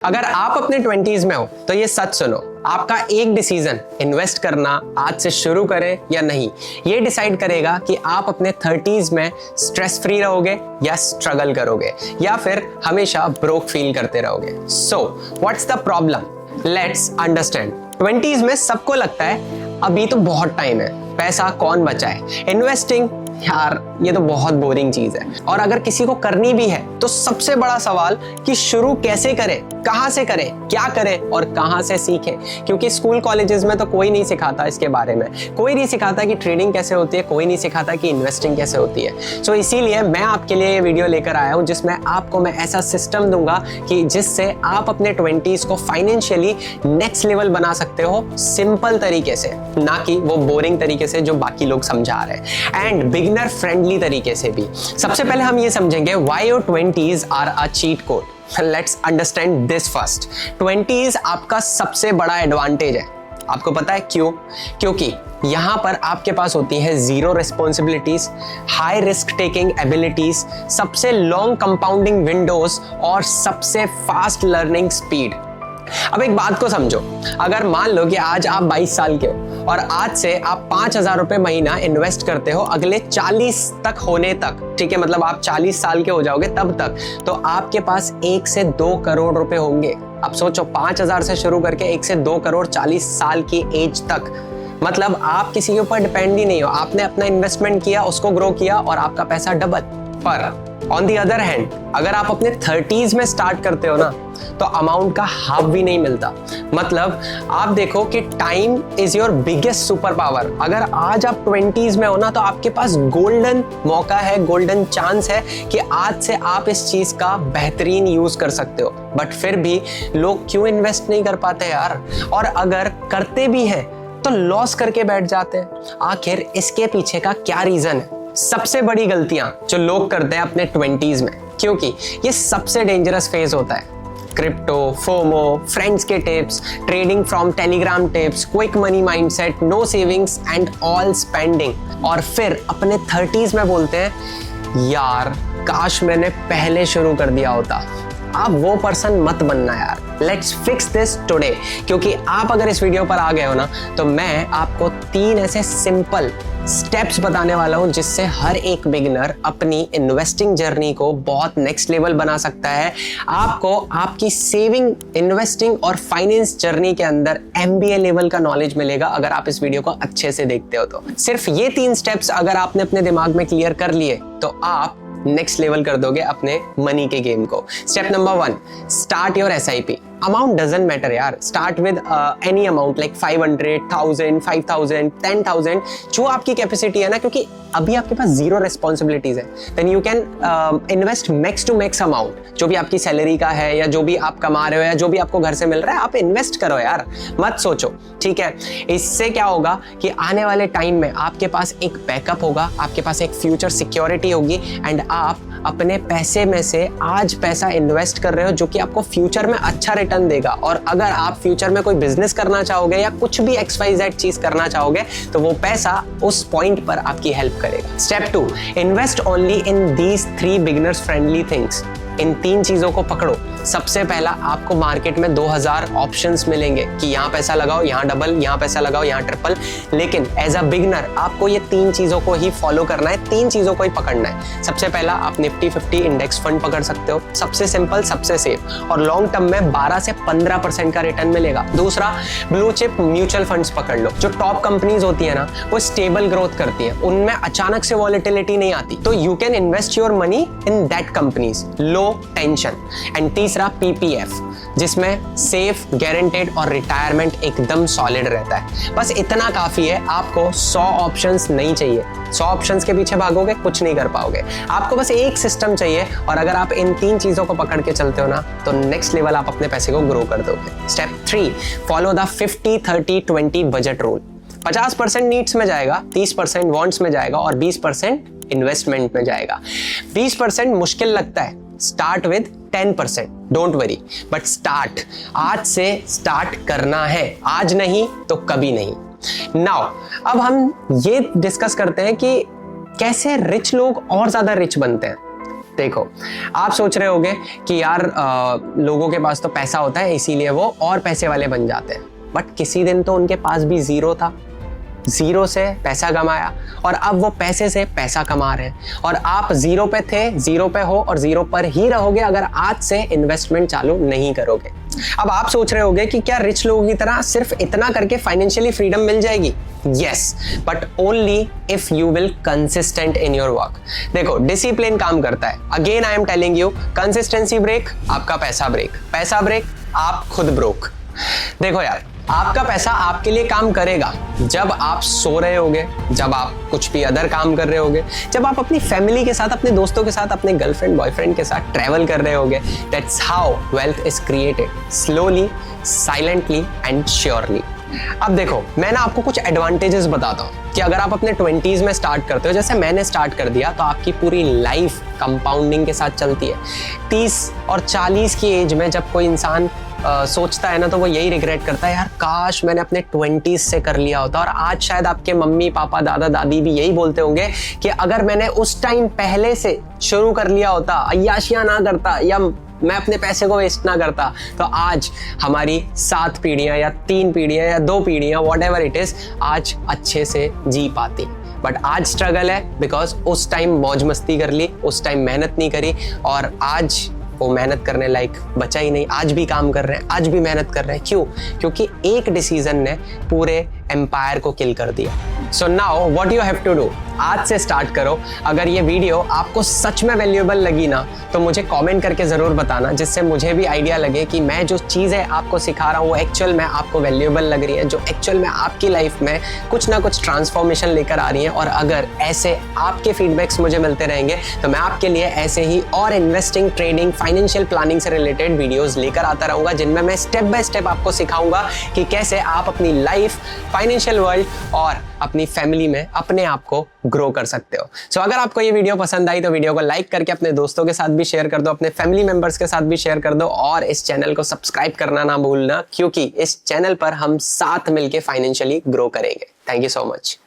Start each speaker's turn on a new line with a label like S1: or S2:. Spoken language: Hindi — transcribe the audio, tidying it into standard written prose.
S1: अगर आप अपने 20s में हो तो ये सच सुनो, आपका एक डिसीजन इन्वेस्ट करना आज से शुरू करें या नहीं, ये डिसाइड करेगा कि आप अपने 30s में स्ट्रेस फ्री रहोगे या स्ट्रगल करोगे या फिर हमेशा ब्रोक फील करते रहोगे। So what's the problem, let's understand. 20s में सबको लगता है अभी तो बहुत टाइम है, पैसा कौन बचाए, इन्वेस्टिंग यार ये तो बहुत बोरिंग चीज है। और अगर किसी को करनी भी है तो सबसे बड़ा सवाल कि शुरू कैसे करें, कहां से करें, क्या करें और कहां से सीखें, क्योंकि स्कूल कॉलेजेस में तो कोई नहीं सिखाता इसके बारे में, कोई नहीं सिखाता कि ट्रेडिंग कैसे होती है, कोई नहीं सिखाता कि इन्वेस्टिंग कैसे होती है। सो इसीलिए मैं आपके लिए ये वीडियो लेकर आया हूं जिसमें आपको मैं ऐसा सिस्टम दूंगा कि जिससे आप अपने 20s को फाइनेंशियली नेक्स्ट लेवल बना सकते हो, सिंपल तरीके से, ना कि वो बोरिंग तरीके से जो बाकी लोग समझा रहे हैं, एंड बिगिनर फ्रेंडली तरीके से भी। सबसे पहले हम ये समझेंगे why your 20s are a cheat code. Let's understand this first. 20s आपका सबसे बड़ा एडवांटेज है। आपको पता है क्यों? क्योंकि यहां पर आपके पास होती है zero responsibilities, high risk taking abilities, सबसे लॉन्ग कंपाउंडिंग विंडोज और सबसे फास्ट लर्निंग स्पीड। अब एक बात को समझो, अगर मान लो कि आज आप 22 साल के हो और आज से आप 5,000 रुपए महीना इन्वेस्ट करते हो अगले 40 तक होने तक, ठीक है, मतलब आप 40 साल के हो जाओगे तब तक, तो आपके पास 1 से 2 करोड़ रुपए होंगे। अब सोचो 5,000 से शुरू करके 1 से 2 करोड़ 40 साल की एज तक, मतलब आप किसी के ऊपर डिपेंड ही नहीं हो, आपने अपना इन्वेस्टमेंट किया, उसको ग्रो किया और आपका पैसा डबल। पर ऑन दी अदर हैंड अगर आप अपने 30s में स्टार्ट करते हो ना तो अमाउंट का हाफ भी नहीं मिलता। मतलब आप देखो कि time is your biggest super power. अगर आज आप 20s में हो ना तो आपके पास गोल्डन मौका है, गोल्डन चांस है कि आज से आप इस चीज का बेहतरीन यूज कर सकते हो। बट फिर भी लोग क्यों इन्वेस्ट नहीं कर पाते यार, और अगर करते भी हैं तो लॉस करके बैठ जाते हैं। आखिर इसके पीछे का क्या रीजन है? सबसे बड़ी गलतियां जो लोग करते हैं अपने 20s में, क्योंकि ये सबसे डेंजरस फेज होता है। क्रिप्टो, फोमो, फ्रेंड्स के tips, trading from Telegram tips, quick money mindset, no savings and all spending. और फिर अपने 30s में बोलते हैं यार काश मैंने पहले शुरू कर दिया होता। आप वो पर्सन मत बनना यार। Let's fix this today. क्योंकि आप अगर इस वीडियो पर आ गए हो ना तो मैं आपको 3 ऐसे सिंपल स्टेप्स बताने वाला हूं जिससे हर एक बिगिनर अपनी इन्वेस्टिंग जर्नी को बहुत नेक्स्ट लेवल बना सकता है। आपको आपकी सेविंग, इन्वेस्टिंग और फाइनेंस जर्नी के अंदर MBA लेवल का नॉलेज मिलेगा अगर आप इस वीडियो को अच्छे से देखते हो तो। सिर्फ ये 3 स्टेप्स अगर आपने अपने दिमाग में क्लियर कर लिए तो आप नेक्स्ट लेवल कर दोगे अपने मनी के गेम को। Step number 1, start your SIP। Amount doesn't matter यार, start with any amount like 500, 1000, 5000, 10,000, जो आपकी कैपेसिटी है ना, क्योंकि अभी आपके पास जीरो रिस्पॉन्सिबिलिटीज है। Then you can invest max to max amount, जो भी आपकी सैलरी का है या जो भी आप कमा रहे हो या जो भी आपको घर से मिल रहा है, आप इन्वेस्ट करो यार, मत सोचो, ठीक है। इससे क्या होगा कि आने वाले टाइम में आपके पास एक बैकअप होगा, आपके पास एक फ्यूचर सिक्योरिटी होगी, एंड आप अपने पैसे में से आज पैसा इन्वेस्ट कर रहे हो जो कि आपको फ्यूचर में अच्छा रिटर्न देगा। और अगर आप फ्यूचर में कोई बिजनेस करना चाहोगे या कुछ भी XYZ चीज करना चाहोगे तो वो पैसा उस पॉइंट पर आपकी हेल्प करेगा। Step 2, invest only in these 3 beginners friendly things. इन 3 चीजों को पकड़ो। सबसे पहला, आपको मार्केट में 2000 ऑप्शंस मिलेंगे कि यहाँ पैसा लगाओ, यहाँ डबल, यहाँ पैसा लगाओ, यहाँ ट्रिपल, लेकिन एज अ बिगनर आपको ये 3 चीजों को ही फॉलो करना है, 3 चीजों को ही पकड़ना है। सबसे पहला, आप निफ्टी 50 इंडेक्स फंड पकड़ सकते हो, सबसे सिंपल, सबसे सेफ, और लॉन्ग टर्म में 12 से 15% का रिटर्न मिलेगा। दूसरा, ब्लू चिप म्यूचुअल फंड्स पकड़ लो। जो टॉप कंपनीज होती है ना वो स्टेबल ग्रोथ करती है, उनमें अचानक से वॉलेटिलिटी नहीं आती, तो you can invest your money in that companies, low tension. And तीसरा, PPF, जिसमें सेफ, गारंटेड और रिटायरमेंट एकदम सॉलिड रहता है। बस इतना काफी है, आपको 100 ऑप्शंस नहीं चाहिए। 100 ऑप्शंस के पीछे भागोगे कुछ नहीं कर पाओगे। आपको बस एक सिस्टम चाहिए, और अगर आप इन 3 चीजों को पकड़ के चलते हो ना तो नेक्स्ट लेवल आप अपने पैसे को ग्रो कर दोगे। Step 3, follow the 50-30-20 budget rule. 50% needs में जाएगा, 30% वांट्स में जाएगा और 20% इन्वेस्टमेंट में जाएगा। 20% मुश्किल लगता है, start with 10%, don't worry, but start. आज से स्टार्ट करना है, आज नहीं तो कभी नहीं। नाउ अब हम ये डिस्कस करते हैं कि कैसे रिच लोग और ज्यादा रिच बनते हैं। देखो, आप सोच रहे होगे कि यार लोगों के पास तो पैसा होता है इसीलिए वो और पैसे वाले बन जाते हैं, बट किसी दिन तो उनके पास भी जीरो था, जीरो से पैसा कमाया और अब वो पैसे से पैसा कमा रहे हैं। और आप जीरो पे थे, जीरो पे हो और जीरो पर ही रहोगे अगर आज से इन्वेस्टमेंट चालू नहीं करोगे। अब आप सोच रहे होगे कि क्या रिच लोगों की तरह सिर्फ इतना करके फाइनेंशियली फ्रीडम मिल जाएगी? Yes, but only if you will consistent in your work. देखो, डिसिप्लिन काम करता है। Again I am telling you, consistency break, आपका पैसा ब्रेक, पैसा ब्रेक, आप खुद ब्रोक। देखो यार, आपका पैसा आपके लिए काम करेगा जब आप सो रहे होगे, जब आप कुछ भी अदर काम कर रहे होगे, जब आप अपनी फैमिली के साथ, अपने दोस्तों के साथ, अपने गर्लफ्रेंड बॉयफ्रेंड के साथ ट्रैवल कर रहे होगे। That's how wealth is created, slowly, silently and surely. अब देखो, मैं ना आपको कुछ एडवांटेजेस बताता हूँ कि अगर आप अपने 20s में स्टार्ट करते हो, जैसे मैंने स्टार्ट कर दिया, तो आपकी पूरी लाइफ कंपाउंडिंग के साथ चलती है। 30 और 40 की एज में जब कोई इंसान सोचता है ना, तो वो यही रिग्रेट करता है, यार काश मैंने अपने 20s से कर लिया होता। और आज शायद आपके मम्मी पापा दादा दादी भी यही बोलते होंगे कि अगर मैंने उस टाइम पहले से शुरू कर लिया होता, अय्याशियां ना करता या मैं अपने पैसे को वेस्ट ना करता, तो आज हमारी 7 पीढ़ियां या 3 पीढ़ियां या 2 पीढ़ियां, वॉट एवर इट इज, आज अच्छे से जी पाती। बट आज स्ट्रगल है बिकॉज उस टाइम मौज मस्ती कर ली, उस टाइम मेहनत नहीं करी, और आज वो मेहनत करने लायक बचा ही नहीं। आज भी काम कर रहे हैं, आज भी मेहनत कर रहे हैं। क्यों? क्योंकि एक डिसीजन ने पूरे एम्पायर को किल कर दिया। So now what you have to do, आज से स्टार्ट करो। अगर ये वीडियो आपको सच में वैल्यूएबल लगी ना, तो मुझे कमेंट करके ज़रूर बताना, जिससे मुझे भी आइडिया लगे कि मैं जो चीज़ें आपको सिखा रहा हूँ वो एक्चुअल में आपको वैल्यूएबल लग रही है, जो एक्चुअल में आपकी लाइफ में कुछ ना कुछ ट्रांसफॉर्मेशन लेकर आ रही है। और अगर ऐसे आपके फीडबैक्स मुझे मिलते रहेंगे, तो मैं आपके लिए ऐसे ही और इन्वेस्टिंग, ट्रेडिंग, फाइनेंशियल प्लानिंग से रिलेटेड वीडियोज़ लेकर आता रहूँगा, जिनमें मैं स्टेप बाय स्टेप आपको सिखाऊंगा कि कैसे आप अपनी लाइफ, फाइनेंशियल वर्ल्ड और अपनी फैमिली में अपने आप को ग्रो कर सकते हो। सो अगर आपको ये वीडियो पसंद आई तो वीडियो को लाइक करके अपने दोस्तों के साथ भी शेयर कर दो, अपने फैमिली मेंबर्स के साथ भी शेयर कर दो, और इस चैनल को सब्सक्राइब करना ना भूलना, क्योंकि इस चैनल पर हम साथ मिलके फाइनेंशियली ग्रो करेंगे। Thank you so much.